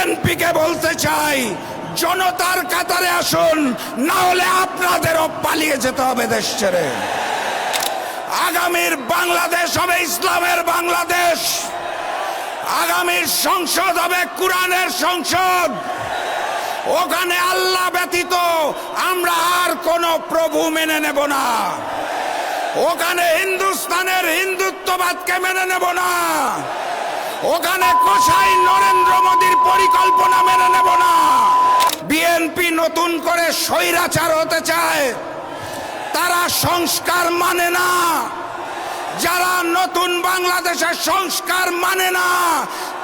বিএনপিকে বলতে চাই, জনতার কাতারে আসুন, না হলে আপনাদেরও পালিয়ে যেতে হবে দেশ ছেড়ে। আগামীর বাংলাদেশ হবে ইসলামের বাংলাদেশ। আগামীর সংসদ হবে কোরআনের সংসদ। ওখানে আল্লাহ ব্যতীত আমরা আর কোন প্রভু মেনে নেব না। ওখানে হিন্দুস্তানের হিন্দুত্ববাদকে মেনে নেব না। ওখানে কসাই নরেন্দ্র মোদীর পরিকল্পনা মেনে নেব না। বিএনপি নতুন করে স্বৈরাচার হতে চায়, তারা সংস্কার মানে না। যারা নতুন বাংলাদেশের সংস্কার মানে না,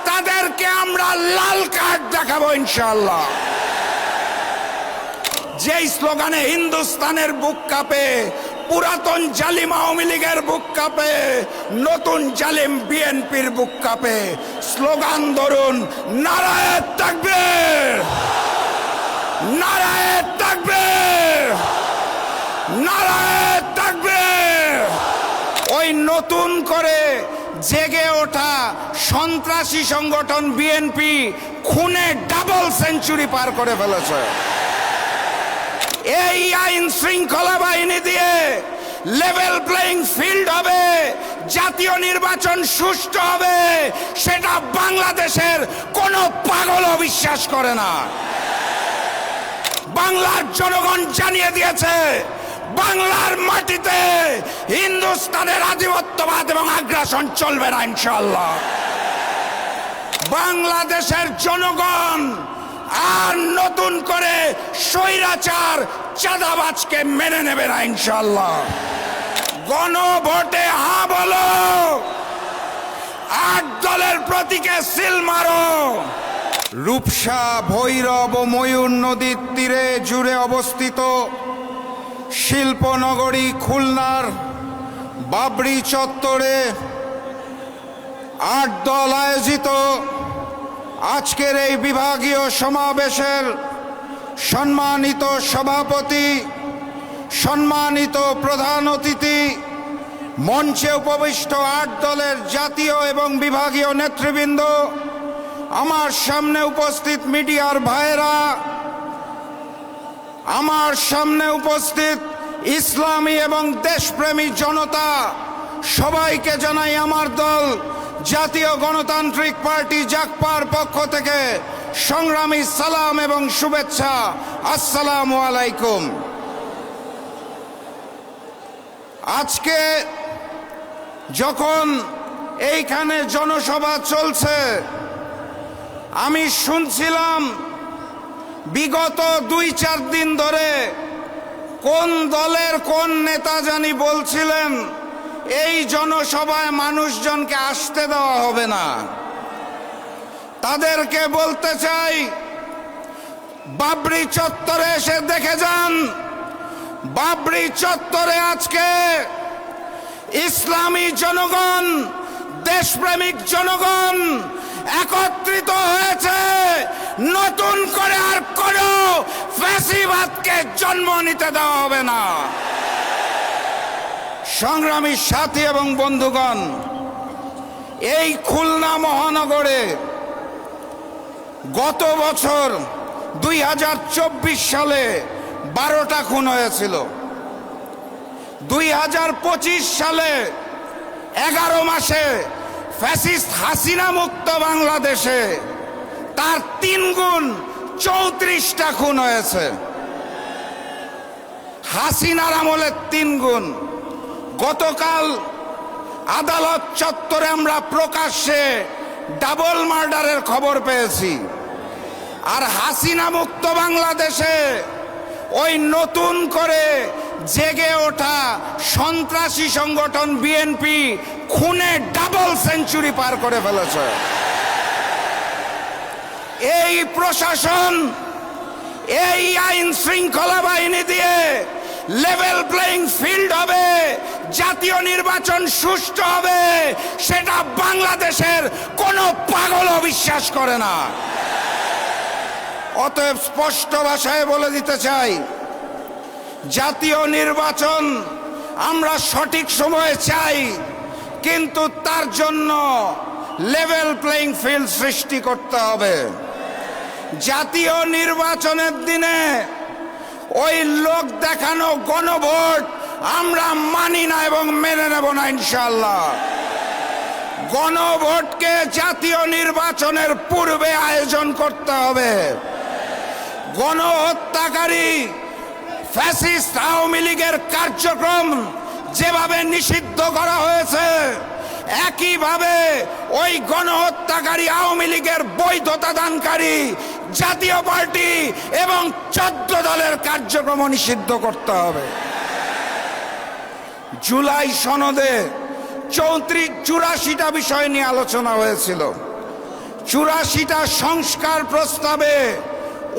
তাদেরকে আমরা লাল কার্ড দেখাবো ইনশাআল্লাহ। যেই স্লোগানে হিন্দুস্তানের বুক কাঁপে, পুরাতন জালিম আওয়ামী লীগের বুক কাঁপে, নতুন জালিম বিএনপির বুক কাঁপে। স্লোগান ধরুন, নারায়ে তাকবীর, নারায়ে তাকবীর, নারায়ে তাকবীর। ওই নতুন করে জেগে ওঠা সন্ত্রাসী সংগঠন বিএনপি খুনে ডাবল সেঞ্চুরি পার করে ফেলেছে। এই আইন শৃঙ্খলা বাহিনী দিয়ে লেভেল প্লেইং ফিল্ড হবে, জাতীয় নির্বাচন সুষ্ঠু হবে, সেটা বাংলাদেশের কোনো পাগলও বিশ্বাস করে না। বাংলার জনগণ জানিয়ে দিয়েছে, বাংলার মাটিতে হিন্দুস্তানের আধিপত্যবাদ এবং আগ্রাসন চলবে না ইনশাআল্লাহ। বাংলাদেশের জনগণ আর নতুন করে স্বৈরাচার চাঁদাবাজকে মেনে নেবে না ইনশাআল্লাহ। গণভোটে হ্যাঁ বলো, 8 দলের প্রতীকে সিল মারো। রূপসা, ভৈরব ও ময়ূর নদীর তীরে জুড়ে অবস্থিত শিল্পনগরী খুলনার বাবরি চত্বরে 8 দল আয়োজিত আজকের এই বিভাগীয় সমাবেশের সম্মানিত সভাপতি, সম্মানিত প্রধান অতিথি, মঞ্চে উপবিষ্ট 8 দলের জাতীয় এবং বিভাগীয় নেতৃবৃন্দ, আমার সামনে উপস্থিত মিডিয়ার ভাইয়েরা, আমার সামনে উপস্থিত ইসলামী এবং দেশপ্রেমী জনতা, সবাইকে জানাই আমার দল জাতীয় গণতান্ত্রিক পার্টি জাগপার পক্ষ থেকে সংগ্রামী সালাম এবং শুভেচ্ছা। আসসালামু আলাইকুম। আজকে যখন এইখানে জনসভা চলছে, আমি শুনছিলাম বিগত 2-4 দিন ধরে কোন দলের কোন নেতা জানি বলছিলেন এই জনসভায় মানুষজনকে আসতে দেওয়া হবে না। তাদেরকে বলতে চাই, বাবরি চত্বরে এসে দেখে যান। বাবরি চত্বরে আজকে ইসলামী জনগণ, দেশপ্রেমিক জনগণ একত্রিত হয়েছে। নতুন করে আর কোনো ফ্যাসিবাদকে জন্ম নিতে দেওয়া হবে না। সংগ্রামী সাথী এবং বন্ধুগণ, এই খুলনা মহানগরে গত বছর 2024 সালে 12টা খুন হয়েছিল। 2025 সালে 11 মাসে ফ্যাসিস্ট হাসিনা মুক্ত বাংলাদেশে তার 3 গুণ 34টা খুন হয়েছে। হাসিনার আমলে 3 গুণ। গতকাল আদালত চত্বরে আমরা প্রকাশ্যে ডাবল মার্ডারের খবর পেয়েছি। আর হাসিনা মুক্ত বাংলাদেশে ওই নতুন করে জেগে ওঠা সন্ত্রাসী সংগঠন বিএনপি খুনে ডাবল সেঞ্চুরি পার করে ফেলেছে। এই প্রশাসন, এই আইন শৃঙ্খলা বাহিনী দিয়ে লেভেল প্লেইং ফিল্ড হবে, জাতীয় নির্বাচন সুষ্ঠু হবে, সেটা বাংলাদেশের কোনো পাগলও বিশ্বাস করে না। অতএব স্পষ্ট ভাষায় বলে দিতে চাই, জাতীয় নির্বাচন আমরা সঠিক সময়ে চাই, কিন্তু তার জন্য লেভেল প্লেইং ফিল্ড সৃষ্টি করতে হবে। জাতীয় নির্বাচনের দিনে ওই লোক দেখানো গণভোট আমরা মানি না এবং মেনে নেব না ইনশাআল্লাহ। গণভোটকে জাতীয় নির্বাচনের পূর্বে আয়োজন করতে হবে। গণহত্যাকারী ফ্যাসিস্ট আওয়ামী লীগের কার্যক্রম যেভাবে নিষিদ্ধ করা হয়েছে, একইভাবে ওই গণহত্যাকারী আওয়ামী লীগের বৈধতা দানকারী জাতীয় পার্টি এবং 14 দলের কার্যক্রম নিষিদ্ধ করতে হবে। জুলাই সনদে 84টা বিষয় নিয়ে আলোচনা হয়েছিল। 84টা সংস্কার প্রস্তাবে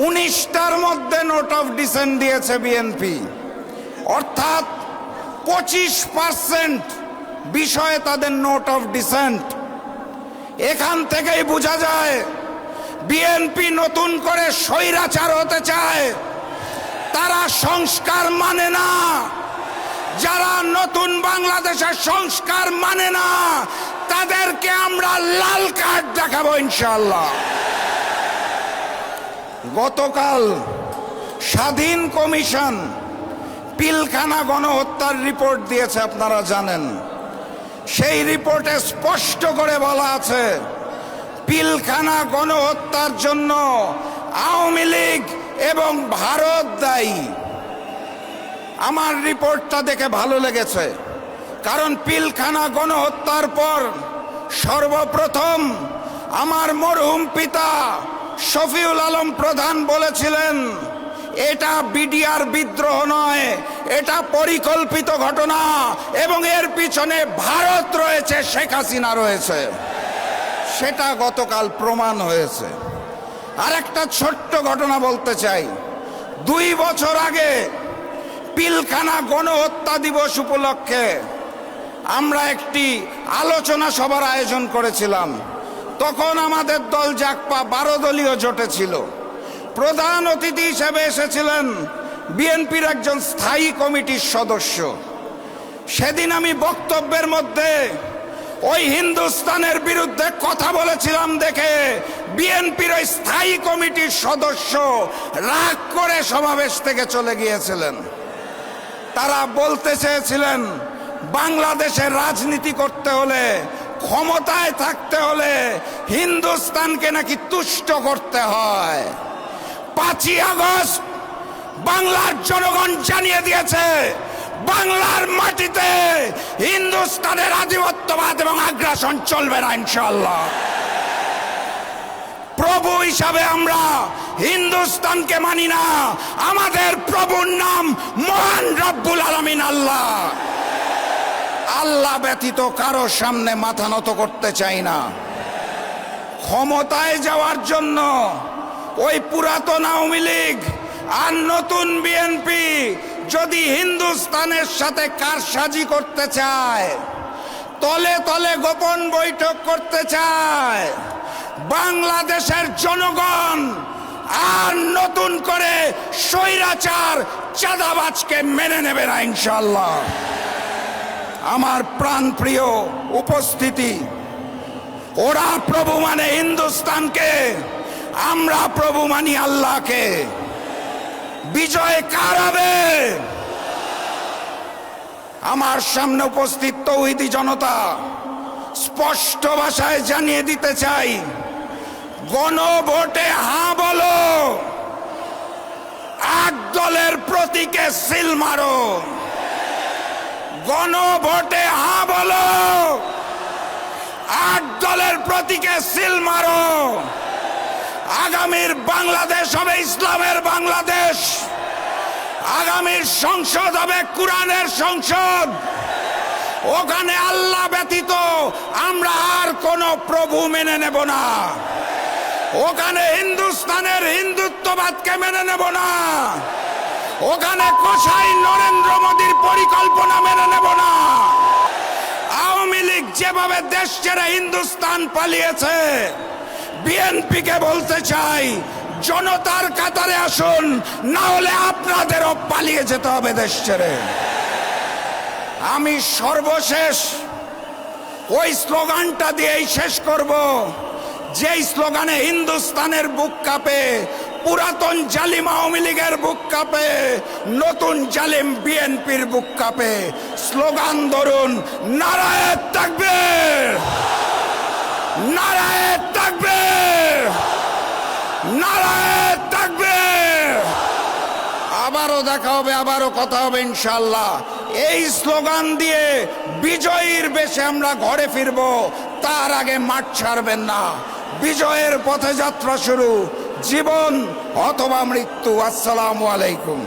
19টার মধ্যে নোট অফ ডিসেন্ট দিয়েছে বিএনপি, অর্থাৎ 25% বিষয়ে তাদের নোট অফ ডিসেন্ট। এখান থেকেই বোঝা যায় বিএনপি নতুন করে স্বৈরাচার হতে চায়, তারা সংস্কার মানে না। যারা নতুন বাংলাদেশের সংস্কার মানে না তাদেরকে আমরা লাল কার্ড দেখাবো ইনশাআল্লাহ। গতকাল স্বাধীন কমিশন পিলখানা গণহত্যার রিপোর্ট দিয়েছে, আপনারা জানেন। সেই রিপোর্টে স্পষ্ট করে বলা আছে পিলখানা গণহত্যার জন্য আওয়ামী লীগ এবং ভারত দায়ী। আমার রিপোর্টটা দেখে ভালো লেগেছে, কারণ পিলখানা গণহত্যার পর সর্বপ্রথম আমার মরহুম পিতা শফিউল আলম প্রধান বলেছিলেন এটা বিডিআর বিদ্রোহ নয়, এটা পরিকল্পিত ঘটনা এবং এর পিছনে ভারত রয়েছে, শেখ হাসিনা রয়েছে। সেটা গতকাল প্রমাণ হয়েছে। আর একটা ছোট্ট ঘটনা বলতে চাই। 2 বছর আগে পিলখানা গণহত্যা দিবস উপলক্ষে আমরা একটি আলোচনা সভার আয়োজন করেছিলাম। তখন আমাদের দল জাগপা 12 দলীয় জোটে ছিল। প্রধান অতিথি হিসেবে এসেছিলেন বিএনপির একজন স্থায়ী কমিটির সদস্য। সেদিন আমি বক্তব্যের মধ্যে ওই হিন্দুস্তানের বিরুদ্ধে কথা বলেছিলাম দেখে বিএনপির ওই স্থায়ী কমিটির সদস্য রাগ করে সমাবেশ থেকে চলে গিয়েছিলেন। তারা বলতে চেয়েছিলেন বাংলাদেশের রাজনীতি করতে হলে, ক্ষমতায় থাকতে হলে হিন্দুস্তানকে নাকি তুষ্ট করতে হয়। 5ই আগস্ট বাংলার জনগণ জানিয়ে দিয়েছে বাংলার মাটিতে হিন্দুস্তানের আধিপত্যবাদ এবং আগ্রাসন চলবে না ইনশাআল্লাহ। প্রভু হিসাবে আমরা হিন্দুস্তানকে মানি না, আমাদের প্রভুর নাম মহান রব্বুল আলামিন আল্লাহ। আল্লাহ ব্যতীত কারো সামনে মাথা নত করতে চাই না। ক্ষমতায় যাওয়ার জন্য ওই পুরাতন আওয়ামী লীগ আর নতুন বিএনপি যদি হিন্দুস্তানের সাথে কারসাজি করতে চায়, তলে তলে গোপন বৈঠক করতে চায়, বাংলাদেশের জনগণ আর নতুন করে স্বৈরাচার চাঁদাবাজকে মেনে নেবে না ইনশাআল্লাহ। আমার প্রাণপ্রিয় উপস্থিতি, ওরা প্রভু মানে হিন্দুস্তানকে, আমরা প্রভু মানি আল্লাহকে। বিজয় কার হবে? আমার সামনে উপস্থিত তৌহিদি জনতা, স্পষ্ট ভাষায় জানিয়ে দিতে চাই, গণভোটে হ্যাঁ বলো, 8 দলের প্রতীকে সিল মারো। গণভোটে হ্যাঁ বলো, 8 দলের প্রতীকে সিল মারো। আগামীর বাংলাদেশ হবে ইসলামের বাংলাদেশ। আগামীর সংসদ হবে কোরআনের সংসদ। ওখানে আল্লাহ ব্যতীত আমরা আর কোন প্রভু মেনে নেব না। ওখানে হিন্দুস্তানের হিন্দুত্ববাদকে মেনে নেব না। ওখানে কসাই নরেন্দ্র মোদীর পরিকল্পনা মেনে নেব না। আওয়ামী লীগ যেভাবে দেশ ছেড়ে হিন্দুস্তান পালিয়েছে, বিএনপিকে বলতে চাই জনতার কাতারে আসুন, না হলে আপনাদেরও পালিয়ে যেতে হবে দেশ ছেড়ে। আমি সর্বশেষ ওই স্লোগানটা দিয়েই শেষ করব যেই স্লোগানে হিন্দুস্তানের বুক কাঁপে, পুরাতন জালিম আওয়ামী লীগের বুক কাঁপে, নতুন জালিম বিএনপির বুক কাঁপে। স্লোগান ধরুন, নারায়ে তাকবীর, নারায়ে তাকবীর, নারায়ে তাকবীর। আবারও দেখা হবে, আবারও কথা হবে ইনশাআল্লাহ। এই স্লোগান দিয়ে বিজয়ীর বেশে আমরা ঘরে ফিরব, তার আগে মাঠ ছাড়বেন না। বিজয়ের পথে যাত্রা শুরু, জীবন অথবা মৃত্যু। আসসালামু আলাইকুম।